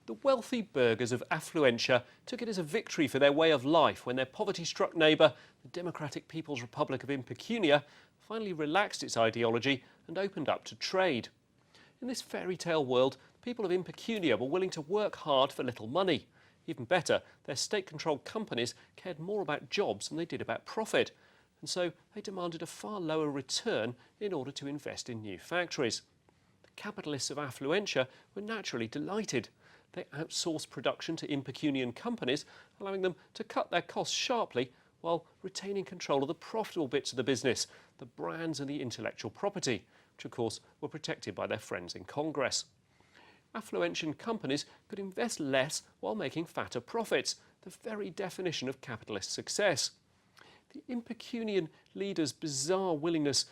The wealthy burghers of Affluentia took it as a victory for their way of life when their poverty-struck neighbour, the Democratic People's Republic of Impecunia, finally relaxed its ideology and opened up to trade. In this fairy tale world, the people of Impecunia were willing to work hard for little money. Even better, their state-controlled companies cared more about jobs than they did about profit, and so they demanded a far lower return in order to invest in new factories. The capitalists of Affluentia were naturally delighted. They outsourced production to Impecunian companies, allowing them to cut their costs sharply while retaining control of the profitable bits of the business, the brands and the intellectual property, which of course were protected by their friends in Congress. Affluentian companies could invest less while making fatter profits, the very definition of capitalist success. The Impecunian leaders' bizarre willingness